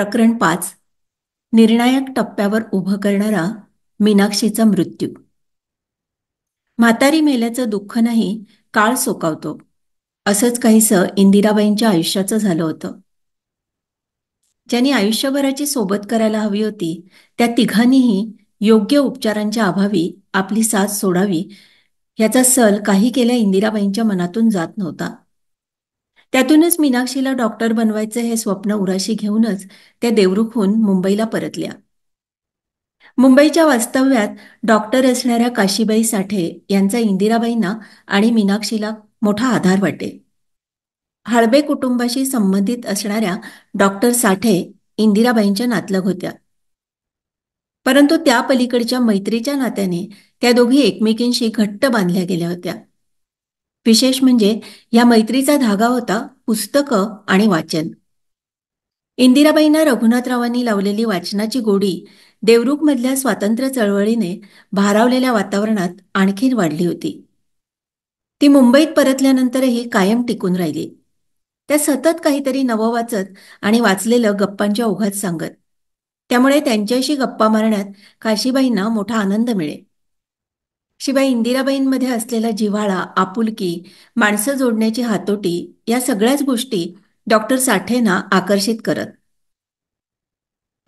प्रकरण 5. निर्णायक टप्प्यावर उभं करणारा मीनाक्षीचा मृत्यू. म्हातारी मेल्याचं दुःख नाही, काळ सोकावतो. असंच काहीसं इंदिराबाईंच्या आयुष्याचं झालं होतं. ज्यांनी आयुष्यभराची सोबत करायला हवी होती, त्या तिघांनीही योग्य उपचारांच्या अभावी आपली साथ सोडावी, याचा सल काही केल्या इंदिराबाईंच्या मनातून जात नव्हता. त्यातूनच मीनाक्षीला डॉक्टर बनवायचं हे स्वप्न उराशी घेऊनच त्या देवरुखहून मुंबईला परतल्या. मुंबईच्या वास्तव्यात डॉक्टर असणाऱ्या काशीबाई साठे यांचा इंदिराबाईंना आणि मीनाक्षीला मोठा आधार वाटे. हाळबे कुटुंबाशी संबंधित असणाऱ्या डॉक्टर साठे इंदिराबाईंच्या नातलग होत्या. परंतु त्या पलीकडच्या मैत्रीच्या नात्याने त्या दोघी एकमेकींशी घट्ट बांधल्या गेल्या होत्या. विशेष म्हणजे या मैत्रीचा धागा होता पुस्तकं आणि वाचन. इंदिराबाईंना रघुनाथरावांनी लावलेली वाचनाची गोडी देवरुखमधल्या स्वातंत्र्य चळवळीने भारावलेल्या वातावरणात आणखीन वाढली होती. ती मुंबईत परतल्यानंतरही कायम टिकून राहिली. त्या सतत काहीतरी नवं वाचत आणि वाचलेलं गप्पांच्या ओघात सांगत. त्यामुळे त्यांच्याशी गप्पा मारण्यात काशीबाईंना मोठा आनंद मिळे. शिवाय इंदिराबाईंमध्ये असलेला जिव्हाळा, आपुलकी, माणसं जोडण्याची हातोटी या सगळ्याच गोष्टी डॉक्टर साठेंना आकर्षित करत.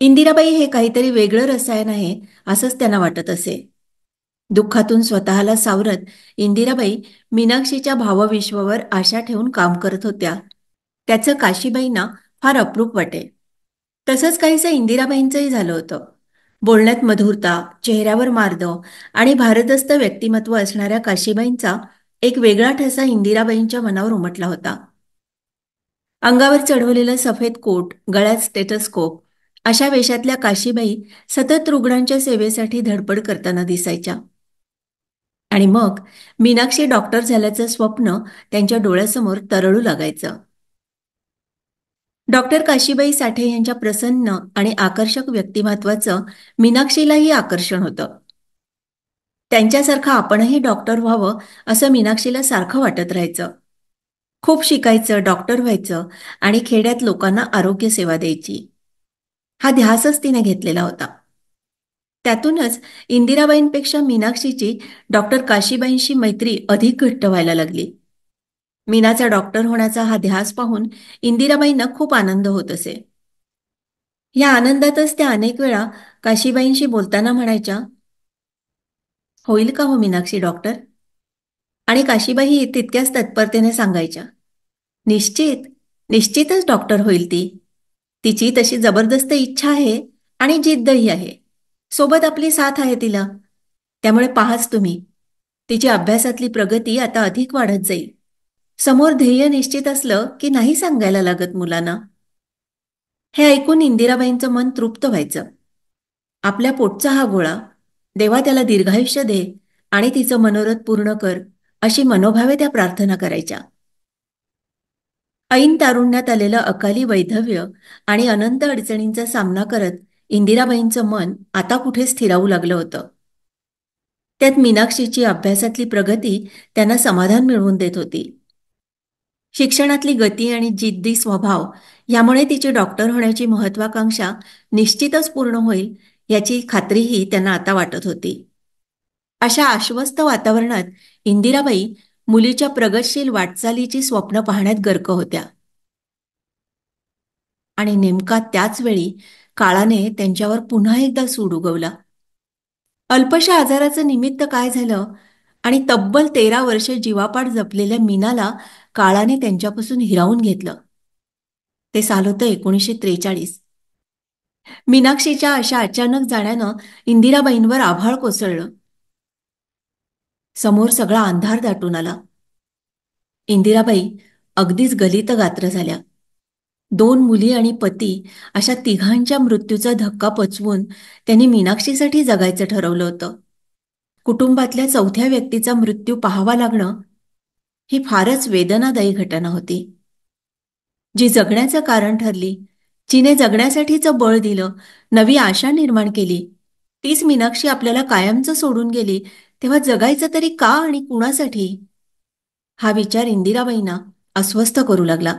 इंदिराबाई हे काहीतरी वेगळं रसायन आहे असंच त्यांना वाटत असे. दुःखातून स्वतःला सावरत इंदिराबाई मीनाक्षीच्या भावविश्वावर आशा ठेवून काम करत होत्या. त्याचं काशीबाईंना फार अप्रूप वाटे. तसंच काहीसं इंदिराबाईंचंही झालं होतं. बोलण्यात मधुरता, चेहऱ्यावर मार्द आणि भारदस्त व्यक्तिमत्व असणाऱ्या काशीबाईंचा एक वेगळा ठसा इंदिराबाईंच्या मनावर उमटला होता. अंगावर चढवलेलं सफेद कोट, गळ्यात स्टेथोस्कोप अशा वेशातल्या काशीबाई सतत रुग्णांच्या सेवेसाठी धडपड करताना दिसायच्या. आणि मग मीनाक्षी डॉक्टर झाल्याचं स्वप्न त्यांच्या डोळ्यासमोर तरळू लागायचं. डॉक्टर काशीबाई साठे यांच्या प्रसन्न आणि आकर्षक व्यक्तिमत्वाचं मीनाक्षीलाही आकर्षण होतं. त्यांच्यासारखं आपणही डॉक्टर व्हावं असं मीनाक्षीला सारखं वाटत राहायचं. खूप शिकायचं, डॉक्टर व्हायचं आणि खेड्यात लोकांना आरोग्य सेवा द्यायची, हा ध्यासच तिने घेतलेला होता. त्यातूनच इंदिराबाईंपेक्षा मीनाक्षीची डॉक्टर काशीबाईंशी मैत्री अधिक घट्ट व्हायला लागली. मीनाचा डॉक्टर होण्याचा हा ध्यास पाहून इंदिराबाईंना खूप आनंद होत असे. या आनंदातच त्या अनेक वेळा काशीबाईंशी बोलताना म्हणायच्या, होईल का हो मीनाक्षी डॉक्टर? आणि काशीबाई तितक्याच तत्परतेने सांगायच्या, निश्चित, निश्चितच डॉक्टर होईल ती. तिची तशी जबरदस्त इच्छा आहे आणि जिद्दही आहे. सोबत आपली साथ आहे तिला. त्यामुळे पाहाच तुम्ही, तिची अभ्यासातली प्रगती आता अधिक वाढत जाईल. समोर ध्येय निश्चित असलं की नाही सांगायला लागत मुलांना. हे ऐकून इंदिराबाईंचं मन तृप्त व्हायचं. आपल्या पोटचा हा गोळा, देवा त्याला दीर्घायुष्य दे आणि तिचं मनोरथ पूर्ण कर, अशी मनोभावे त्या प्रार्थना करायच्या. ऐन तारुण्यात आलेलं अकाली वैधव्य आणि अनंत अडचणींचा सामना करत इंदिराबाईंचं मन आता कुठे स्थिरावू लागलं होतं. त्यात मीनाक्षीची अभ्यासातली प्रगती त्यांना समाधान मिळवून देत होती. शिक्षणातली गती आणि जिद्दी स्वभाव यामुळे तिची डॉक्टर होण्याची महत्वाकांक्षा निश्चितच पूर्ण होईल याची खात्रीही त्यांना आता वाटत होती. अशा आश्वस्त वातावरणात इंदिराबाई मुलीच्या प्रगतशील वाटचालीची स्वप्न पाहण्यात गर्क होत्या. आणि नेमका त्याच वेळी काळाने त्यांच्यावर पुन्हा एकदा सूड उगवला. अल्पशा आजाराचं निमित्त काय झालं आणि तब्बल 13 वर्षे जीवापाड जपलेल्या मीनाला काळाने त्यांच्यापासून हिरावून घेतलं. ते साल होतं 1943. मीनाक्षीच्या अशा अचानक जाण्यानं इंदिराबाईंवर आभाळ कोसळलं. समोर सगळा अंधार दाटून आला. इंदिराबाई अगदीच गलित गात्र झाल्या. 2 मुली आणि पती अशा तिघांच्या मृत्यूचा धक्का पचवून त्यांनी मीनाक्षीसाठी जगायचं ठरवलं होतं. कुटुंबातल्या चौथ्या व्यक्तीचा मृत्यू पाहावा लागणं ही फारच वेदनादायी घटना होती. जी जगण्याचं कारण ठरली, जिने जगण्यासाठीचं बळ दिलं, नवी आशा निर्माण केली, तीच मीनाक्षी आपल्याला कायमचं सोडून गेली, तेव्हा जगायचं तरी का आणि कुणासाठी? हा विचार इंदिराबाईंना अस्वस्थ करू लागला.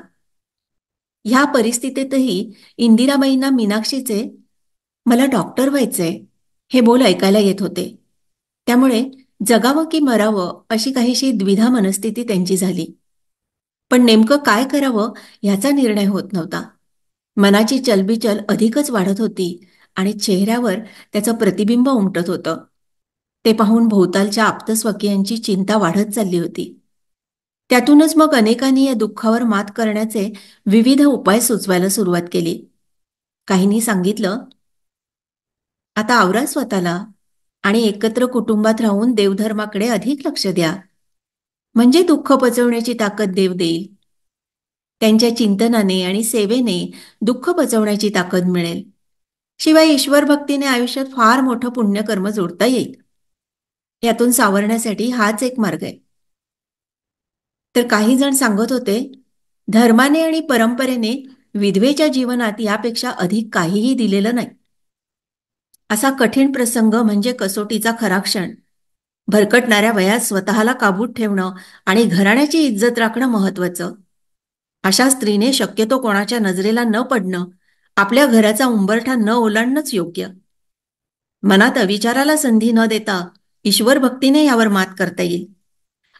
ह्या परिस्थितीतही इंदिराबाईंना मीनाक्षीचे "मला डॉक्टर व्हायचंय" हे बोल ऐकायला येत होते. त्यामुळे जगावं की मरावं अशी काहीशी द्विधा मनस्थिती त्यांची झाली. पण नेमकं काय करावं ह्याचा निर्णय होत नव्हता. मनाची चलबिचल अधिकच वाढत होती आणि चेहऱ्यावर त्याचं प्रतिबिंब उमटत होतं. ते पाहून भोवतालच्या आप्तस्वकीयांची चिंता वाढत चालली होती. त्यातूनच मग अनेकांनी या दुःखावर मात करण्याचे विविध उपाय सुचवायला सुरुवात केली. काहींनी सांगितलं, "आता आवरा स्वतःला आणि एकत्र कुटुंबात राहून देवधर्माकडे अधिक लक्ष द्या. म्हणजे दुःख पचवण्याची ताकद देव देईल. त्यांच्या चिंतनाने आणि सेवेने दुःख पचवण्याची ताकद मिळेल. शिवाय ईश्वर भक्तीने आयुष्यात फार मोठं पुण्यकर्म जोडता येईल. यातून सावरण्यासाठी हाच एक मार्ग आहे." तर काही जण सांगत होते, धर्माने आणि परंपरेने विधवेच्या जीवनात यापेक्षा अधिक काहीही दिलेलं नाही. असा कठीण प्रसंग म्हणजे कसोटीचा खरा क्षण. भरकटणाऱ्या वयात स्वतःला काबूत ठेवणं आणि घराण्याची इज्जत राखणं महत्वाचं. अशा स्त्रीने शक्यतो कोणाच्या नजरेला न पडणं, आपल्या घराचा उंबरठा न ओलांडणंच योग्य. मनात अविचाराला संधी न देता ईश्वर भक्तीने यावर मात करता येईल.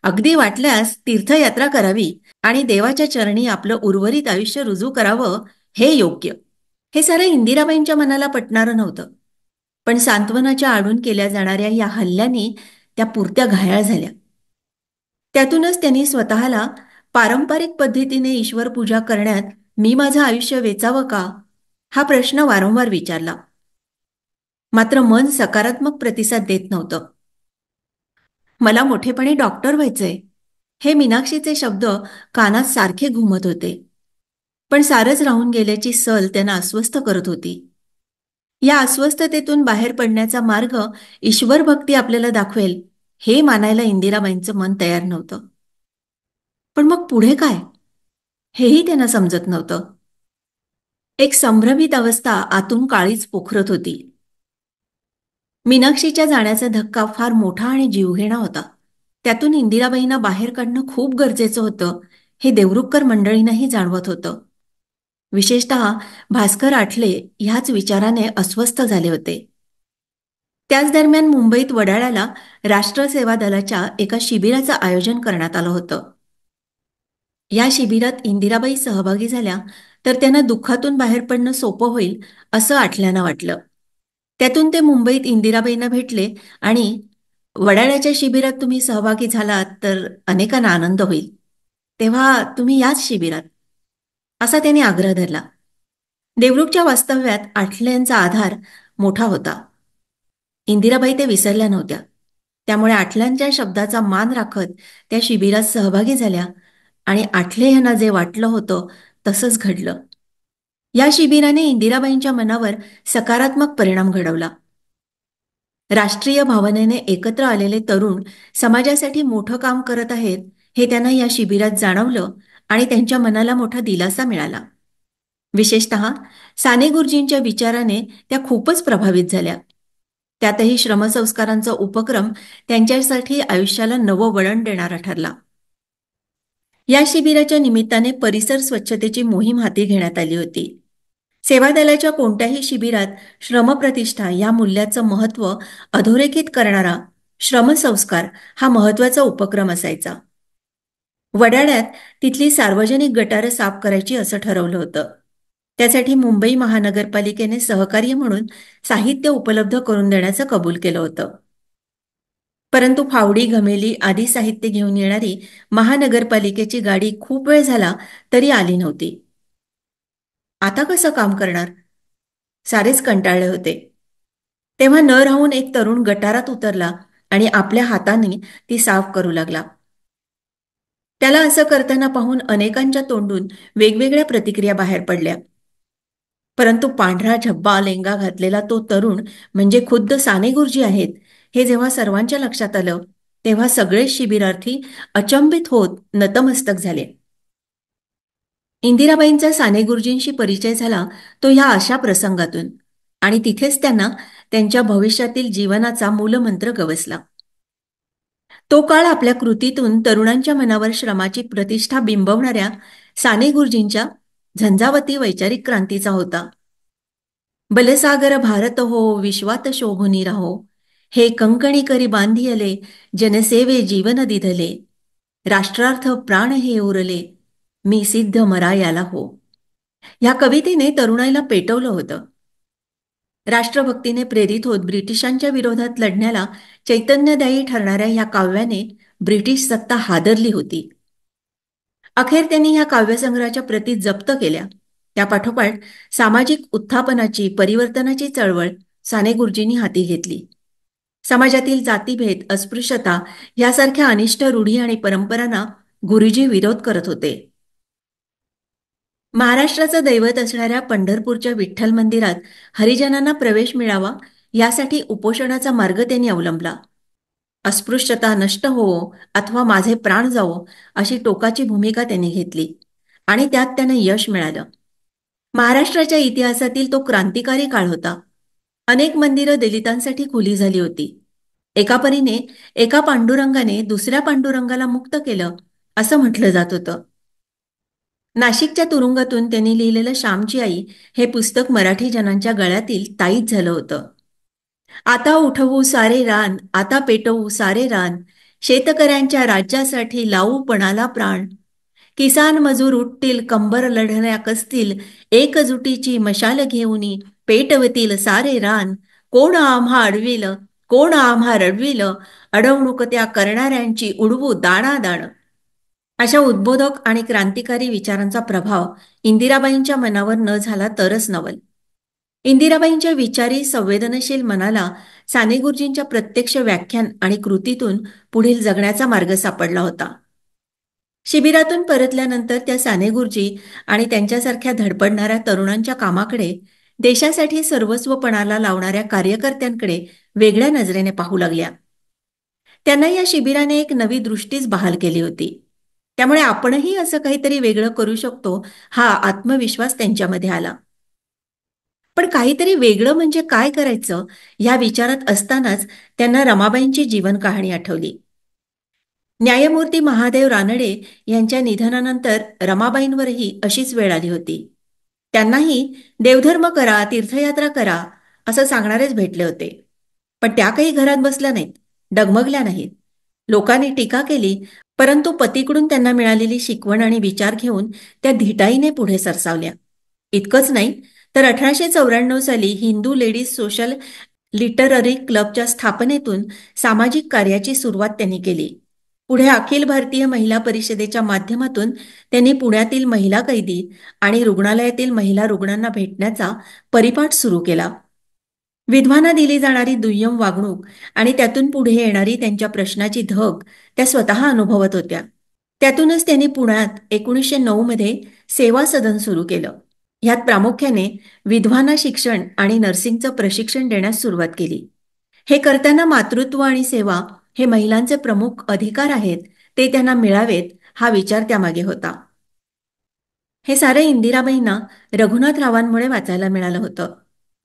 अगदी वाटल्यास तीर्थयात्रा करावी आणि देवाच्या चरणी आपलं उर्वरित आयुष्य रुजू करावं हे योग्य. हे सारं इंदिराबाईंच्या मनाला पटणारं नव्हतं. पण सांत्वनाच्या आडून केल्या जाणाऱ्या या हल्ल्यांनी त्या पुरत्या घायाळ झाल्या. त्यातूनच त्यांनी स्वतःला पारंपरिक पद्धतीने ईश्वर पूजा करण्यात मी माझं आयुष्य वेचावं का हा प्रश्न वारंवार विचारला. मात्र मन सकारात्मक प्रतिसाद देत नव्हतं. "मला मोठेपणी डॉक्टर व्हायचंय" हे मीनाक्षीचे शब्द कानात सारखे घुमत होते. पण सारंच राहून गेल्याची सल त्यांना अस्वस्थ करत होती. या अस्वस्थतेतून बाहेर पडण्याचा मार्ग ईश्वर भक्ती आपल्याला दाखवेल हे मानायला इंदिराबाईंचं मन तयार नव्हतं. पण मग पुढे काय हेही त्यांना समजत नव्हतं. एक संभ्रमित अवस्था आतून काळीच पोखरत होती. मीनाक्षीच्या जाण्याचा धक्का फार मोठा आणि जीवघेणा होता. त्यातून इंदिराबाईंना बाहेर काढणं खूप गरजेचं होतं हे देवरुखकर मंडळींनाही जाणवत होतं. विशेषतः भास्कर आठले ह्याच विचाराने अस्वस्थ झाले होते. त्याच दरम्यान मुंबईत वडाळ्याला राष्ट्रसेवा दलाच्या एका शिबिराचं आयोजन करण्यात आलं होतं. या शिबिरात इंदिराबाई सहभागी झाल्या तर त्यांना दुःखातून बाहेर पडणं सोपं होईल असं आठल्यांना वाटलं. त्यातून ते मुंबईत इंदिराबाईंना भेटले आणि "वडाळ्याच्या शिबिरात तुम्ही सहभागी झालात तर अनेकांना आनंद होईल. तेव्हा तुम्ही याच शिबिरात" असा त्यांनी आग्रह धरला. देवरुखच्या वास्तव्यात आठल्यांचा आधार मोठा होता. इंदिराबाई ते विसरल्या नव्हत्या. त्यामुळे आठल्यांच्या शब्दाचा मान राखत त्या शिबिरात सहभागी झाल्या आणि आठले यांना जे वाटलं होतं तसंच घडलं. या शिबिराने इंदिराबाईंच्या मनावर सकारात्मक परिणाम घडवला. राष्ट्रीय भावनेने एकत्र आलेले तरुण समाजासाठी मोठं काम करत आहेत हे त्यांना या शिबिरात जाणवलं आणि त्यांच्या मनाला मोठा दिलासा मिळाला. विशेषतः साने गुरुजींच्या विचाराने त्या खूपच प्रभावित झाल्या. त्यातही श्रमसंस्कारांचा उपक्रम त्यांच्यासाठी आयुष्याला नवं वळण देणारा ठरला. या शिबिराच्या निमित्ताने परिसर स्वच्छतेची मोहीम हाती घेण्यात आली होती. सेवादलाच्या कोणत्याही शिबिरात श्रमप्रतिष्ठा या मूल्याचं महत्त्व अधोरेखित करणारा श्रमसंस्कार हा महत्त्वाचा उपक्रम असायचा. वडाळ्यात तिथली सार्वजनिक गटारं साफ करायची असं ठरवलं होतं. त्यासाठी मुंबई महानगरपालिकेने सहकार्य म्हणून साहित्य उपलब्ध करून देण्याचं कबूल केलं होतं. परंतु फावडी, घमेली आदी साहित्य घेऊन येणारी महानगरपालिकेची गाडी खूप वेळ झाला तरी आली नव्हती. आता कसं काम करणार? सारेच कंटाळले होते. तेव्हा न राहून एक तरुण गटारात उतरला आणि आपल्या हाताने ती साफ करू लागला. त्याला असं करताना पाहून अनेकांच्या तोंडून वेगवेगळ्या प्रतिक्रिया बाहेर पडल्या. परंतु पांढरा झब्बा लेंगा घातलेला तो तरुण म्हणजे खुद्द साने गुरुजी आहेत हे जेव्हा सर्वांच्या लक्षात आलं तेव्हा सगळे शिबिरार्थी अचंबित होत नतमस्तक झाले. इंदिराबाईंचा साने गुरुजींशी परिचय झाला तो ह्या अशा प्रसंगातून आणि तिथेच त्यांना त्यांच्या भविष्यातील जीवनाचा मूलमंत्र गवसला. तो काळ आपल्या कृतीतून तरुणांच्या मनावर श्रमाची प्रतिष्ठा बिंबवणाऱ्या साने गुरुजींच्या झंझावती वैचारिक क्रांतीचा होता. बलसागर भारत हो विश्वात शोभुनी राहो, हे कंकणी करी बांधियले, जनसेवे जीवन दिधले, राष्ट्रार्थ प्राण हे उरले, मी सिद्ध मरायाला हो. ह्या कवितेने तरुणाईला पेटवलं होतं. राष्ट्रभक्तीने प्रेरित होत ब्रिटिशांच्या विरोधात लढण्याला चैतन्यदायी ठरणाऱ्या ह्या काव्याने ब्रिटिश सत्ता हादरली होती. अखेर त्यांनी ह्या काव्यसंग्रहाच्या प्रती जप्त केल्या. त्यापाठोपाठ सामाजिक उत्थापनाची परिवर्तनाची चळवळ साने गुरुजींनी हाती घेतली. समाजातील जातीभेद, अस्पृश्यता यासारख्या अनिष्ट रूढी आणि परंपरांना गुरुजी विरोध करत होते. महाराष्ट्राचं दैवत असणाऱ्या पंढरपूरच्या विठ्ठल मंदिरात हरिजनांना प्रवेश मिळावा यासाठी उपोषणाचा मार्ग त्यांनी अवलंबला. अस्पृश्यता नष्ट होवो अथवा माझे प्राण जावो अशी टोकाची भूमिका त्यांनी घेतली आणि त्यात त्यांना यश मिळालं. महाराष्ट्राच्या इतिहासातील तो क्रांतिकारी काळ होता. अनेक मंदिरं दलितांसाठी खुली झाली होती. एका परीने एका पांडुरंगाने दुसऱ्या पांडुरंगाला मुक्त केलं असं म्हटलं जात होतं. नाशिकच्या तुरुंगातून त्यांनी लिहिलेलं श्यामची आई हे पुस्तक मराठी जनांच्या गळ्यातील ताईत झालं होतं. आता उठवू सारे रान, आता पेटवू सारे रान, शेतकऱ्यांच्या राज्यासाठी लावू पणाला प्राण, किसान मजूर उठतील कंबर लढण्या कसतील, एकजुटीची मशाल घेऊनी पेटवतील सारे रान, कोण आम्हा अडविल, कोण आम्हा रडविल, अडवणूक त्या करणाऱ्यांची उडवू दाणादाण. अशा उद्बोधक आणि क्रांतिकारी विचारांचा प्रभाव इंदिराबाईंच्या मनावर न झाला तरच नवल. इंदिराबाईंच्या विचारी संवेदनशील मनाला साने गुरुजींच्या प्रत्यक्ष व्याख्यान आणि कृतीतून पुढील जगण्याचा मार्ग सापडला होता. शिबिरातून परतल्यानंतर त्या साने गुरुजी आणि त्यांच्यासारख्या धडपडणाऱ्या तरुणांच्या कामाकडे, देशासाठी सर्वस्वपणाला लावणाऱ्या कार्यकर्त्यांकडे वेगळ्या नजरेने पाहू लागल्या. त्यांना या शिबिराने एक नवी दृष्टीच बहाल केली होती. त्यामुळे आपणही असं काहीतरी वेगळं करू शकतो हा आत्मविश्वास त्यांच्यामध्ये आला. पण काहीतरी वेगळं म्हणजे काय करायचं या विचारात असतानाच त्यांना रमाबाईंची जीवन कहाणी आठवली. न्यायमूर्ती महादेव रानडे यांच्या निधनानंतर रमाबाईंवरही अशीच वेळ आली होती. त्यांनाही देवधर्म करा, तीर्थयात्रा करा असं सांगणारेच भेटले होते. पण त्या काही घरात बसल्या नाहीत, डगमगल्या नाहीत. लोकांनी टीका केली, परंतु पतीकडून त्यांना मिळालेली शिकवण आणि विचार घेऊन त्या धिटाईने पुढे सरसावल्या. इतकंच नाही तर 1894 साली हिंदू लेडीज सोशल लिटररी क्लबच्या स्थापनेतून सामाजिक कार्याची सुरुवात त्यांनी केली. पुढे अखिल भारतीय महिला परिषदेच्या माध्यमातून त्यांनी पुण्यातील महिला कैदी आणि रुग्णालयातील महिला रुग्णांना भेटण्याचा परिपाठ सुरू केला. विधवांना दिली जाणारी दुय्यम वागणूक आणि त्यातून पुढे येणारी त्यांच्या प्रश्नाची धग त्या स्वतः अनुभवत होत्या. त्यातूनच त्यांनी पुण्यात 1909 मध्ये सेवा सदन सुरू केलं. ह्यात प्रामुख्याने विधवांना शिक्षण आणि नर्सिंगचं प्रशिक्षण देण्यास सुरुवात केली. हे करताना मातृत्व आणि सेवा हे महिलांचे प्रमुख अधिकार आहेत, ते त्यांना मिळावेत हा विचार त्यामागे होता. हे सारे इंदिराबाईंना रघुनाथरावांमुळे वाचायला मिळालं होतं.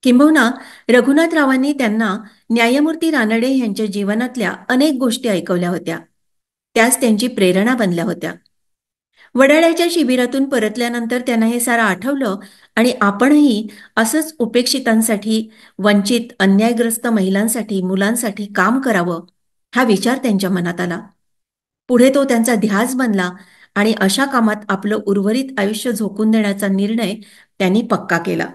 किंबहुना रघुनाथरावांनी त्यांना न्यायमूर्ती रानडे यांच्या जीवनातल्या अनेक गोष्टी ऐकवल्या होत्या. त्याच त्यांची प्रेरणा बनल्या होत्या. वडाळ्याच्या शिबिरातून परतल्यानंतर त्यांना हे सारं आठवलं आणि आपणही असंच उपेक्षितांसाठी, वंचित, अन्यायग्रस्त महिलांसाठी, मुलांसाठी काम करावं हा विचार त्यांच्या मनात आला. पुढे तो त्यांचा ध्यास बनला आणि अशा कामात आपलं उर्वरित आयुष्य झोकून देण्याचा निर्णय त्यांनी पक्का केला.